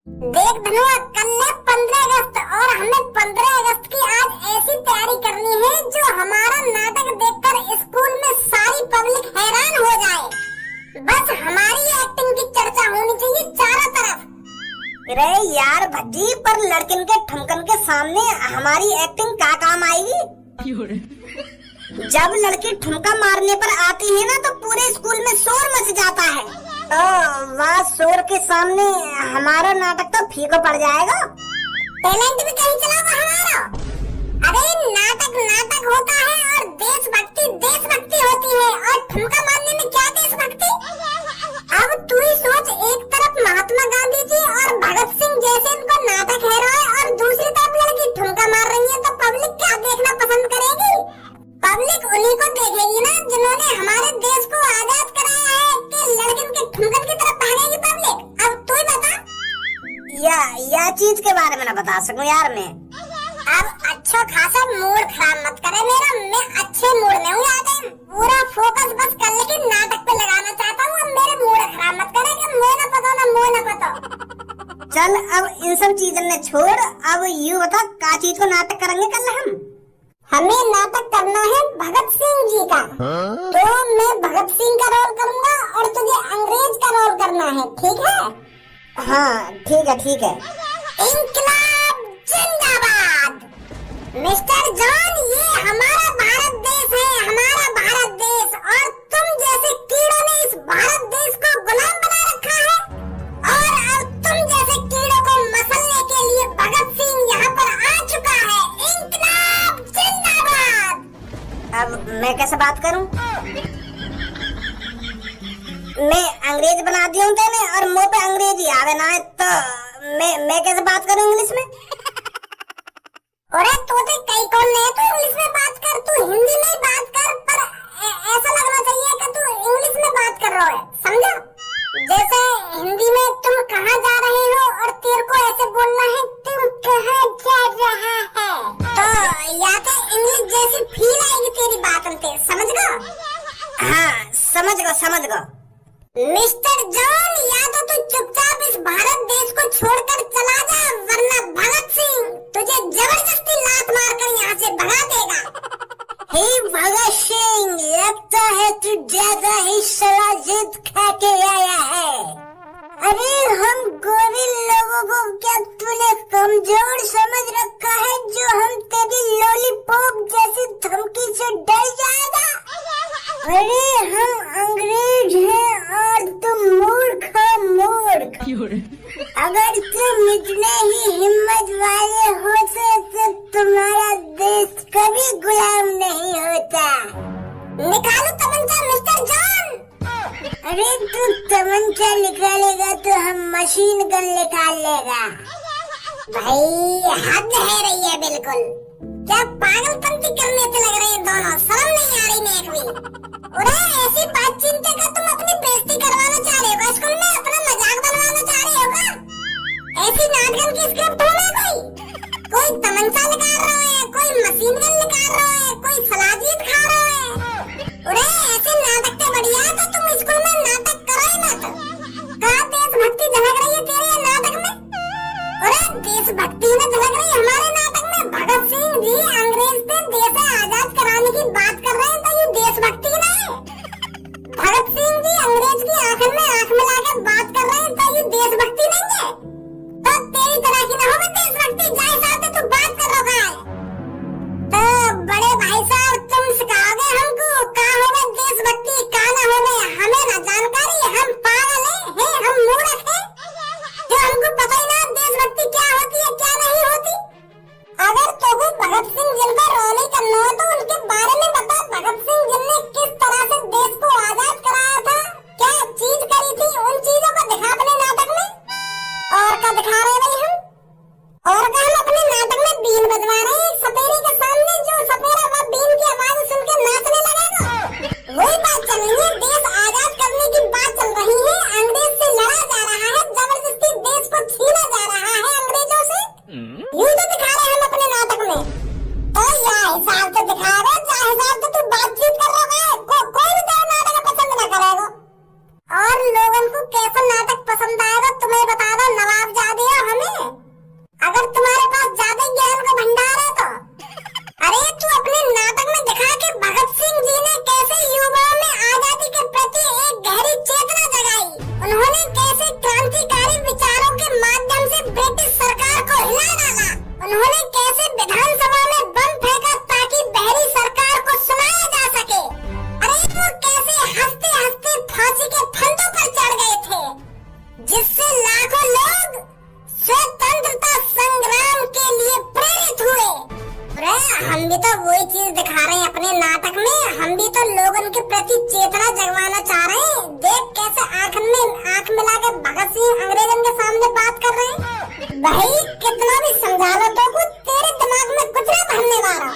देख धनुआ, कल है 15 अगस्त और हमें 15 अगस्त की आज ऐसी तैयारी करनी है जो हमारा नाटक देखकर स्कूल में सारी पब्लिक हैरान हो जाए। बस हमारी एक्टिंग की चर्चा होनी चाहिए चारों तरफ। अरे यार भज्जी, पर लड़किन के ठुमकन के सामने हमारी एक्टिंग का काम आएगी? जब लड़की ठुमका मारने पर आती है ना तो पूरे स्कूल में शोर मच जाता है। तो वह शोर के सामने हमारा नाटक तो फीका पड़ जाएगा। टैलेंट भी कहीं चला हुआ हमारा। अरे नाटक नाटक होता है और देशभक्ति होती है, और ठुमका मारने में क्या देशभक्ति। अब तू ही सोच, एक तरफ महात्मा गांधी जी और भगत सिंह जैसे इनको नाटक हीरो है और दूसरी तरफ लड़की ठुमका मार रही है, तो पब्लिक क्या देखना पसंद करेगी? पब्लिक उन्हीं को देखेगी ना जिन्होंने हमारे देश को आजाद कराया है, कि लड़किन के ठुमकन की तरफ भागेगी पब्लिक। अब तू ही बता। या चीज के बारे में ना बता सकूं यार मैं। अब अच्छा खासा मूड खराब मत करे मेरा, मैं अच्छे मूड में हूँ। याद पूरा फोकस बस कर, लेकिन नाटक पे लगाना चाहता हूँ। अब मेरे मूड खराब मत करे कि मुँह न पतो ना मुँह न पतो। चल अब इन सब चीजों ने छोड़, अब यू बता का चीज को नाटक करेंगे कल हम? हमें नाटक करना है भगत सिंह जी का। तो मैं भगत सिंह का रोल करूँगा और तुझे अंग्रेज का रोल करना है, ठीक है? हाँ ठीक है। इंकलाब जिंदाबाद। मिस्टर जॉन, ये हमारा भारत देश है, हमारा भारत देश, और तुम जैसे कीड़ों ने इस भारत देश को गुलाम बना रखा है, और अब तुम जैसे कीड़ों को मसलने के लिए भगत सिंह यहाँ पर आ चुका है। इंकलाब जिंदाबाद। अब मैं कैसे बात करूं? मैं अंग्रेज बना दिया हूं तेने, और मुंह पे अंग्रेजी आवे ना है, तो मैं कैसे बात करूं इंग्लिश में? अरे तू तो कई कौन है, तू इंग्लिश में बात कर, तू हिंदी में बात कर, पर ऐसा लगना चाहिए कि तू इंग्लिश में बात कर रहा है, समझा? जैसे हिंदी में तुम कहाँ जा रहे हो और तेरे को ऐसे बोलना है, तुम कहाँ जा रहा है, तो या तो इंग्लिश जैसी फील आएगी तेरी बातों से, समझ गो? हाँ समझ गो। मिस्टर जॉन, या तो तू चुपचाप इस भारत देश को छोड़कर चला जा, वरना भगत सिंह तुझे जबरदस्ती लात मारकर यहाँ से भगा देगा। हे भगत सिंह, लगता है तू ज्यादा ही सलाजिद खा के आया है। अरे हम गोविल लोगों को क्या तूने कमजोर समझ रखा है, जो हम तेरी लॉलीपॉप जैसी धमकी से डर जाएगा? अरे हम अंग्रेज हैं और तुम मूर्ख हो, मूर्ख। अगर तुम इतने ही हिम्मत वाले होते तो तुम्हारा देश कभी गुलाम नहीं होता। निकालो तमंचा मिस्टर जॉन। अरे तू तमंचा निकालेगा तो हम मशीन गन निकाल लेगा। भाई हद है रही है बिल्कुल। क्या पागलपंती करने से लग रहे हैं दोनों, शर्म नहीं आ रही मेरे को। अरे ऐसी बातचीत का तुम अपनी बेइज्जती करवाना चाह रहे हो स्कूल में, अपना मजाक बनवाना चाह रहे हो क्या? ऐसी नाटक की स्क्रिप्ट हो कोई तमंचा निकाल रहा है, कोई मशीन गन निकाल रहा है, कोई सलाजीत खा रहा है। अरे ऐसे नाटक से बढ़िया है तो तुम स्कूल में नाटक करो ही मत। कहाँ देशभक्ति झलक रही है तेरे नाटक में? अरे देशभक्ति में झलक रही है हमारे नाटक में। भगत सिंह जी अंग्रेज से देश आजाद कराने की बात कर रहे हैं, तो ये देशभक्ति नहीं है। भगत सिंह जी अंग्रेज की आंख में आंख मिलाकर बात कर रहे हैं, तो ये देशभक्ति नहीं है। तो तेरी तरह की ना होगी देशभक्ति, जाए साथ तू बात कर रहा है। तो बड़े भाई साहब तुम सिखाओगे हमको कहाँ होगा देशभक्ति, कहाँ ना होगा? हमें ना जानकारी, हम पागल हैं, हम मूर्ख हैं, जो हमको पता ही ना देशभक्ति क्या होती है क्या नहीं होती। अगर तो भगत सिंह जिनका रोल ही करना हो तो उनके बारे में बता। भगत सिंह जिनने किस तरह से देश को आजाद कराया था, क्या चीज करी थी, उन चीजों को भाई कितना भी समझा लो तो को तेरे दिमाग में कुछ ना भरने वाला।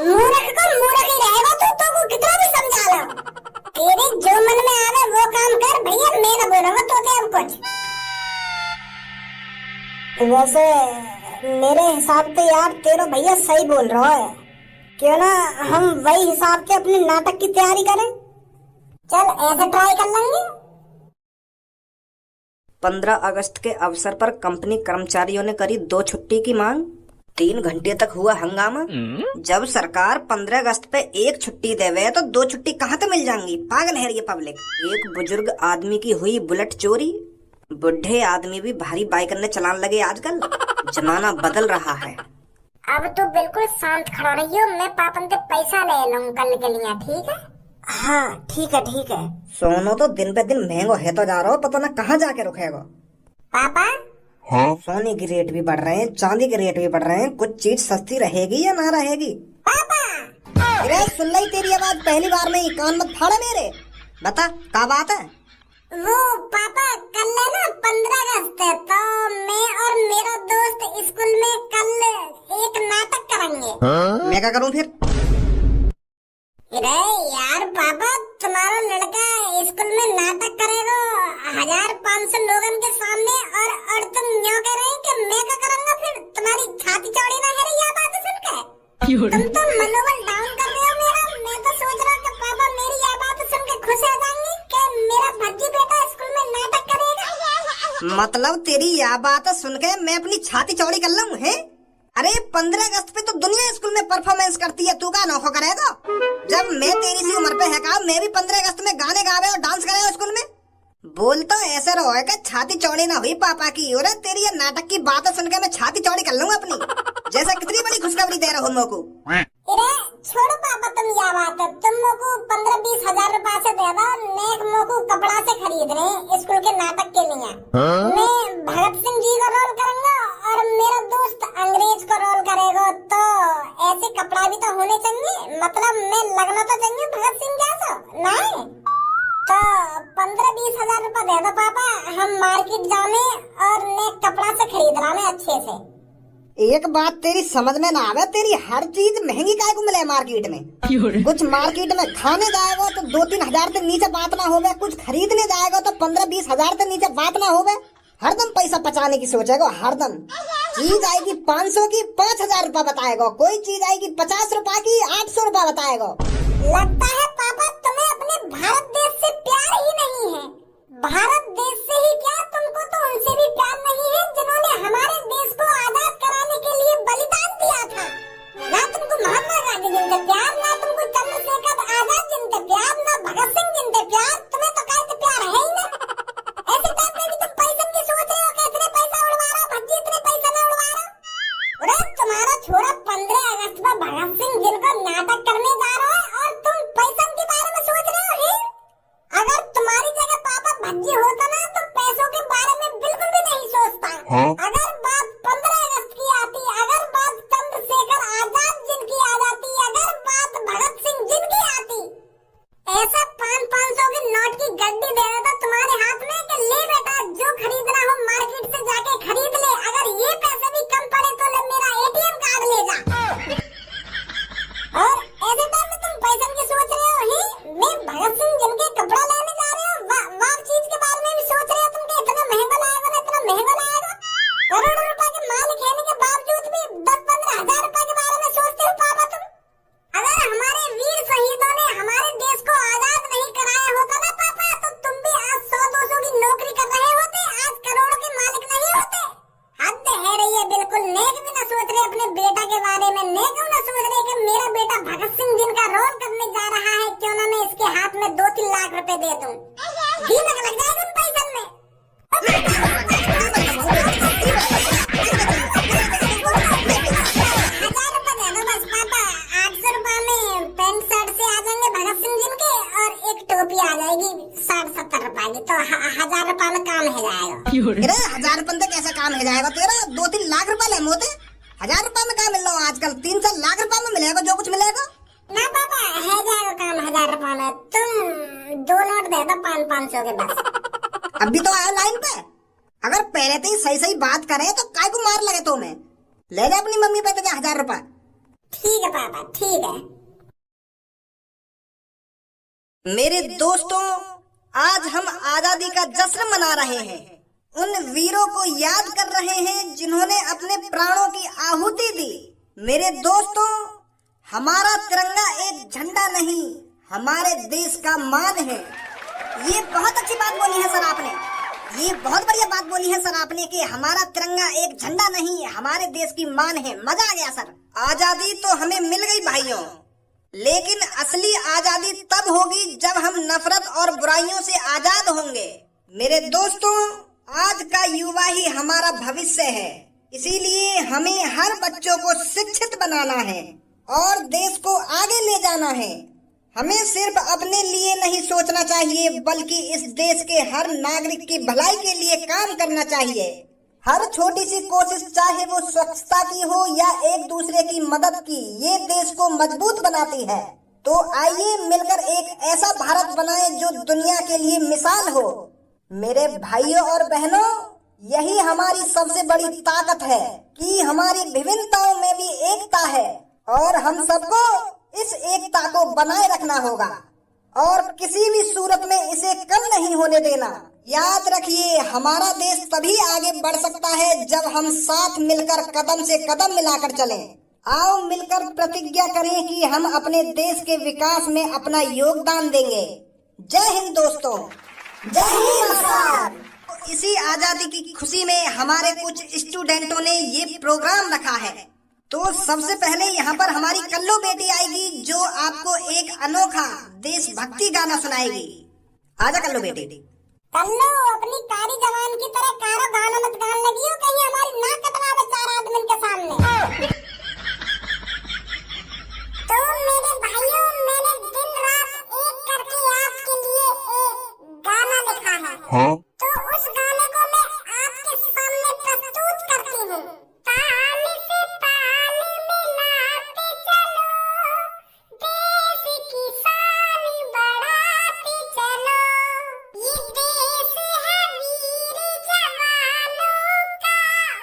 मूर्ख को मूर्ख ही रहेगा तो को कितना भी समझा लो। तेरे जो मन में आवे वो काम कर भैया, मैं ना बोलूंगा तो अब कुछ। वैसे मेरे हिसाब से यार तेरा भैया सही बोल रहा है। क्यों ना हम वही हिसाब से अपने नाटक की तैयारी करें। चल ऐसे ट्राई कर लेंगे। 15 अगस्त के अवसर पर कंपनी कर्मचारियों ने करी 2 छुट्टी की मांग। 3 घंटे तक हुआ हंगामा। जब सरकार 15 अगस्त पे 1 छुट्टी देवे तो 2 छुट्टी कहाँ से मिल जाएंगी? पागल है ये पब्लिक। एक बुजुर्ग आदमी की हुई बुलेट चोरी। बुढ़े आदमी भी भारी बाइक ने चलाने लगे आजकल। जमाना बदल रहा है। अब तो बिल्कुल शांत खड़ा रहियो, मैं पापन से पैसा ले लूं कल के लिए, ठीक है? हाँ ठीक है ठीक है। सोनो तो दिन पे दिन महंगो है तो जा रहा हो, पता ना कहाँ जाके रुकेगा। पापा हाँ? सोने की रेट भी बढ़ रहे हैं, चांदी के रेट भी बढ़ रहे हैं। कुछ चीज सस्ती रहेगी या ना रहेगी? पापा अरे सुन ली तेरी आवाज पहली बार में ही, कान मत फाड़ा मेरे। बता क्या बात है? वो पापा कल है ना 15 अगस्त है, तो मैं और मेरा दोस्त स्कूल में कल एक नाटक करेंगे। मैं क्या करूँ फिर? अरे यार पापा, तुम्हारा लड़का स्कूल में नाटक करेगा 1500 लोगों के सामने, और तुम यूँ कह रहे हैं कि मैं क्या करूँगा? फिर तुम्हारी छाती चौड़ी ना है ये बात सुन के? तुम तो मनोबल डाउन कर रहे हो मेरा। मैं तो सोच रहा हूँ कि पापा मेरी ये बात सुन के खुश हो जाएंगे कि मेरा भज्जी बेटा स्कूल में नाटक करेगा। मतलब तेरी यह बात सुन के मैं अपनी छाती चौड़ी कर लूँ है? अरे 15 अगस्त पे तो दुनिया स्कूल में परफॉर्मेंस करती है, तू का नौखो करेगा? जब मैं तेरी सी उम्र पे है का मैं भी 15 अगस्त में गाने गावे और डांस करेगा स्कूल में? बोल तो ऐसे रहो है कि छाती चौड़ी ना हुई पापा की। और तेरी ये नाटक की बात सुन के मैं छाती चौड़ी कर लूंगा अपनी। जैसा कितनी बड़ी खुशखबरी दे रहा हूँ मोको। अरे छोड़ो पापा तुम यह बात, तुम मोको 15-20 हजार रुपए से दे दो, मैं मोको कपड़ा से खरीद रहे स्कूल के नाटक के लिए। मैं भगत सिंह जी का रोल करूंगा और मेरा दोस्त अंग्रेज का रोल करेगा, तो ऐसे कपड़ा भी तो होने चाहिए। मतलब मैं लगना तो चाहिए भगत सिंह जैसा, नहीं? तो 15-20 हजार रुपए दे दो पापा, हम मार्केट जाने और मैं कपड़ा से खरीद रहा मैं अच्छे से। एक बात तेरी समझ में ना आवे, तेरी हर चीज महंगी काय को मिले मार्केट में। कुछ मार्केट में खाने जाएगा तो 2-3 हजार से नीचे बात ना होवे, कुछ खरीदने जाएगा तो 15-20 हजार से नीचे बात ना होवे। हरदम पैसा बचाने की सोचेगा, हरदम। चीज आएगी 500 की 5000 रुपए बताएगा, कोई चीज आएगी 50 रुपए की 800 रुपए बताएगा। लगता है पापा तुम्हें अपने भारत देश से प्यार ही नहीं है। भारत देश से ही क्या, तुमको तो उनसे भी प्यार नहीं है जिन्होंने हमारे देश को आजाद कराने के लिए बलिदान दिया था। ना तुमको महात्मा गांधी जिनसे प्यार, ना तुमको चंद्रशेखर आजाद जिनसे प्यार, ना भगत सिंह जिनसे प्यार। तुम्हें तो कैसे प्यार है ही ना। ऐसे टाइम में भी तुम पैसे की सोच रहे हो कि इतने पैसा उड़वा रहा, भज्जी इतने पैसा ना उड़वा रहा। अरे तुम्हारा छोरा 15 अगस्त पर भगत सिंह जिनको नाटक करने जा रहा है और तुम पैसों के बारे में सोच रहे हो? अगर तुम्हारी जगह पापा भज्जी होता ना तो पैसों के बारे में बिल्कुल भी नहीं सोचता। अगर बात 15 अगस्त की आती, अगर बात चंद्रशेखर आजाद जिनकी आ जाती, अगर बात भगत सिंह जिनकी आती, ऐसा 500 के नोट की गड्डी दे देता तुम्हारे हाथ में कि ले बेटा जो खरीदना हो मार्केट से जाके खरीद ले, अगर ये पैसे भी कम पड़े तो ले मेरा ATM कार्ड ले जा। और ऐसे टाइम में तुम पैसे की सोच रहे हो ही? मैं भगत सिंह जिनके कपड़ा लेने जा रहे हो, वाह चीज के बारे में भी सोच रहे हो तुम कि इतना महंगा लाएगा ना, इतना महंगा लाएगा। करोड़ों रुपए के मालिक होने के बावजूद भी 10-15 हजार रुपए के बारे में सोचते हो पापा तुम। अगर हमारे वीर शहीदों ने हमारे देश को आजाद नहीं कराया होता ना पापा, तो तुम भी आज 100-200 की नौकरी कर रहे होते, आज करोड़ों के मालिक नहीं होते। हद है रही है बिल्कुल। नेक भी ना सोच रहे अपने बेटा के बारे में, नेक ना सोच रहे कि मेरा बेटा भगत सिंह जिनका रोल करने जा रहा है, क्यों ना मैं इसके हाथ में 2-3 लाख रुपए दे दूं। दीमक लग जाएगा उन पैसों में। 1000 रुपए दे दो बस पापा। 800 रुपए में पैंट शर्ट से आ जाएंगे भगत सिंह जिनके, और एक टोपी आ जाएगी 60-70 रुपए की, तो 1000 रुपए में काम हो जाएगा। अरे 1000 रुपए में कैसे काम हो जाएगा तेरा? 2-3 लाख रुपए ले मोते। 1000 रुपए में क्या मिल रहा है आजकल? 3-4 लाख रुपए में मिलेगा जो कुछ मिलेगा ना पापा। है जाएगा काम 1000 रुपए में। तुम 2 नोट दे दो 500 के बस। अभी तो आया लाइन पे। अगर पहले तो ही सही सही बात करे तो काय को मार लगे तुम्हें। ले ले अपनी मम्मी पे 1000 रुपए। ठीक है पापा, ठीक है। मेरे दोस्तों, आज हम आजादी का जश्न मना रहे हैं। उन वीरों को याद कर रहे हैं जिन्होंने अपने प्राणों की आहुति दी। मेरे दोस्तों, हमारा तिरंगा एक झंडा नहीं, हमारे देश का मान है। ये बहुत अच्छी बात बोली है सर आपने, ये बहुत बढ़िया बात बोली है सर आपने कि हमारा तिरंगा एक झंडा नहीं, हमारे देश की मान है। मजा आ गया सर। आजादी तो हमें मिल गई भाइयों, लेकिन असली आजादी तब होगी जब हम नफरत और बुराइयों से आजाद होंगे। मेरे दोस्तों, आज का युवा ही हमारा भविष्य है, इसीलिए हमें हर बच्चों को शिक्षित बनाना है और देश को आगे ले जाना है। हमें सिर्फ अपने लिए नहीं सोचना चाहिए, बल्कि इस देश के हर नागरिक की भलाई के लिए काम करना चाहिए। हर छोटी सी कोशिश, चाहे वो स्वच्छता की हो या एक दूसरे की मदद की, ये देश को मजबूत बनाती है। तो आइए मिलकर एक ऐसा भारत बनाएं जो दुनिया के लिए मिसाल हो। मेरे भाइयों और बहनों, यही हमारी सबसे बड़ी ताकत है कि हमारी विभिन्नताओं में भी एकता है और हम सबको इस एकता को बनाए रखना होगा और किसी भी सूरत में इसे कम नहीं होने देना। याद रखिए, हमारा देश तभी आगे बढ़ सकता है जब हम साथ मिलकर कदम से कदम मिलाकर चलें। आओ मिलकर प्रतिज्ञा करें कि हम अपने देश के विकास में अपना योगदान देंगे। जय हिंद दोस्तों। जय हिंद सर। इसी आजादी की खुशी में हमारे कुछ स्टूडेंटों ने ये प्रोग्राम रखा है। तो सबसे पहले यहाँ पर हमारी कल्लो बेटी आएगी जो आपको एक अनोखा देशभक्ति गाना सुनाएगी। आजा कल्लो बेटी। कल्लो, अपनी कारी जवान की तरह कारो गाना मत गान लगी हो, कहीं हमारी नाक कटवा दे 4 आदमी के सामने। तो मेरे भाइयों, मैंने दिन रात एक करके आपके लिए एक गाना लिखा है। हाँ? तो उस गाने को मैं आपके सामने प्रस्तुत करती हूँ। ताल से ताल मिलाते चलो, देश की शान बढ़ाते चलो। ये देश है वीर जवानों का,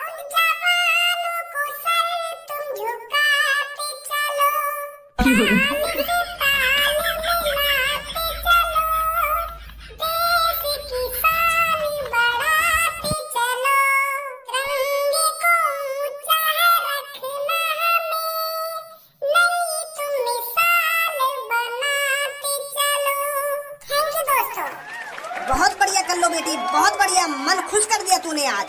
उन जवानों को सर तुम झुकाते चलो। ताल से ताल मिलाते चलो, देश की शान बढ़ाते चलो। तिरंगे को ऊंचा रखना हमें, नहीं तुम मिसाल बनाते चलो। थैंक यू दोस्तों। बहुत बढ़िया कल्लो बेटी, बहुत बढ़िया। मन खुश कर दिया तूने आज।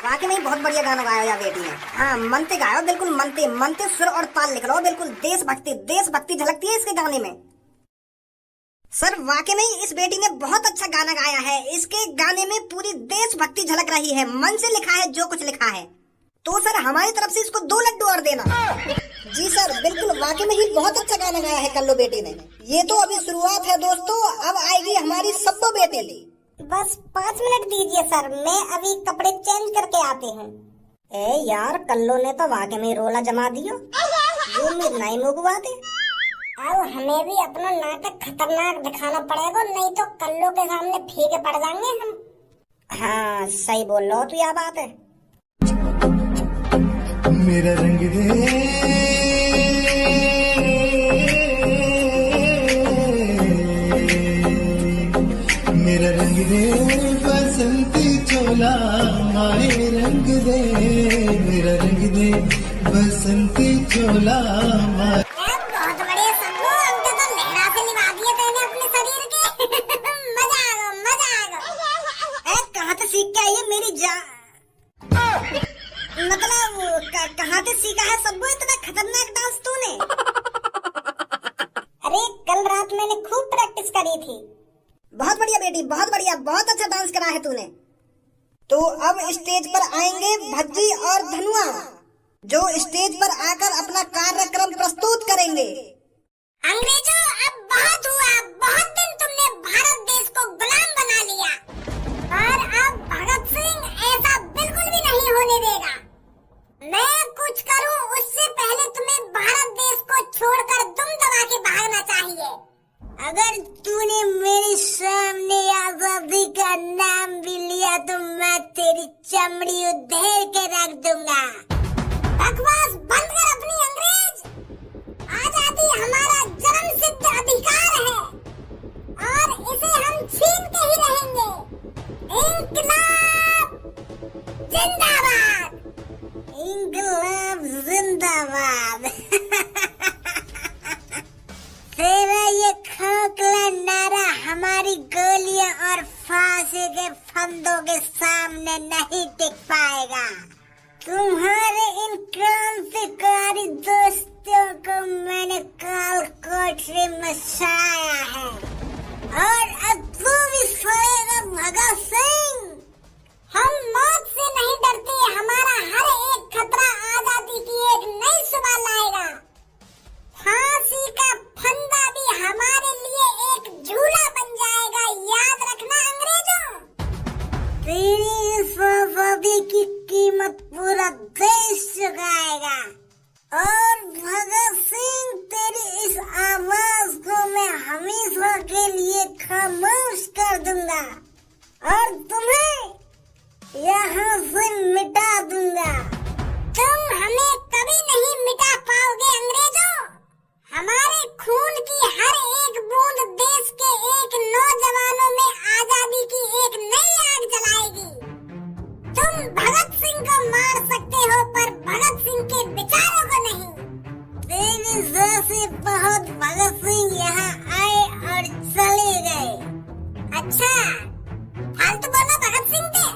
वाकई में बहुत बढ़िया गाना गाया यार बेटी ने। हाँ, मनते गाया, बिल्कुल मनते मनते सुर और ताल लिख रहा हो। बिल्कुल देशभक्ति झलकती है इसके गाने में। सर वाकई में इस बेटी ने बहुत अच्छा गाना गाया है। इसके गाने में पूरी देशभक्ति झलक रही है, मन से लिखा है जो कुछ लिखा है। तो सर हमारी तरफ से इसको 2 लड्डू और देना। जी सर, बिल्कुल वाकई में ही बहुत अच्छा गाना गाया है कल्लो बेटी ने। ये तो अभी शुरुआत है दोस्तों, अब आएगी हमारी सब्बो बेटी। बस 5 मिनट दीजिए सर, मैं अभी कपड़े चेंज करके आती हूँ। ए यार, कल्लो ने तो वाकई में रोला जमा दियो, वो में नहीं मुगवा दे। अब हमें भी अपना नाटक खतरनाक दिखाना पड़ेगा, नहीं तो कल्लो के सामने फीके पड़ जाएंगे हम। हाँ सही बोल रहा हो तू, यह बात है। मेरा रंग दे, मेरा रंग दे बसंती चोला, माए रंग दे, मेरा रंग दे बसंती चोला माए। बहुत बढ़िया सबको, हमने तो लहरा से निभा दिए तेने अपने शरीर के। मजा आ गया। कहाँ से सीख के आई है मेरी मतलब कहाँ से सीखा है सबको इतना खतरनाक डांस तूने? अरे कल रात मैंने खूब प्रैक्टिस करी थी। बहुत बढ़िया बेटी, बहुत बढ़िया, बहुत अच्छा डांस करा है तूने। तो अब स्टेज पर आएंगे भज्जी और धनुआ, जो स्टेज पर आकर अपना कार्यक्रम प्रस्तुत करेंगे। अंग्रेजों, अब बहुत हुआ। बहुत दिन तुमने भारत देश को गुलाम बना लिया, और अब भगत सिंह ऐसा बिल्कुल भी नहीं होने देगा। मैं कुछ करूं उससे पहले तुम्हें भारत देश को छोड़कर दुम दबा के भागना चाहिए। अगर तूने मेरे सामने आजादी का नाम भी लिया तो मैं तेरी तेरी चमड़ी उधेड़ के रख दूंगा। बकवास बंद कर अपनी अंग्रेज। आजादी हमारा जन्मसिद्ध अधिकार है और इसे हम छीन के ही रहेंगे। इंकलाब जिंदाबाद। इंकलाब जिंदाबाद। तेरा ये खोखला नारा हमारी गोलियां और फांसी के फंदों के सामने नहीं टिक पाएगा। तुम्हारे इन क्रांतिकारी दोस्तों को मैंने काल कोठरी में सड़ाया है और अब तू भी सड़ेगा भगत सिंह। हम मौत से नहीं डरते। हमारा हर एक खतरा आजादी की एक नई सुबह लाएगा। फांसी का फंदा भी हमारे लिए एक झूला बन जाएगा। याद रखना अंग्रेजों। तेरी इस आजादी की कीमत पूरा देश चुकाएगा और भगत सिंह तेरी इस आवाज को मैं हमेशा के लिए खामोश कर दूंगा और तुम्हें यहाँ से मिटा दूंगा। तुम हमें कभी नहीं मिटा पाओगे अंग्रेजों। हमारे खून की हर एक बूंद देश के एक नौजवानों में आजादी की एक नई आग जलाएगी। तुम भगत सिंह को मार सकते हो पर भगत सिंह के विचारों को नहीं। तेरे जैसे बहुत भगत सिंह यहाँ आए और चले गए। अच्छा फालतू बोलना भगत सिंह थे।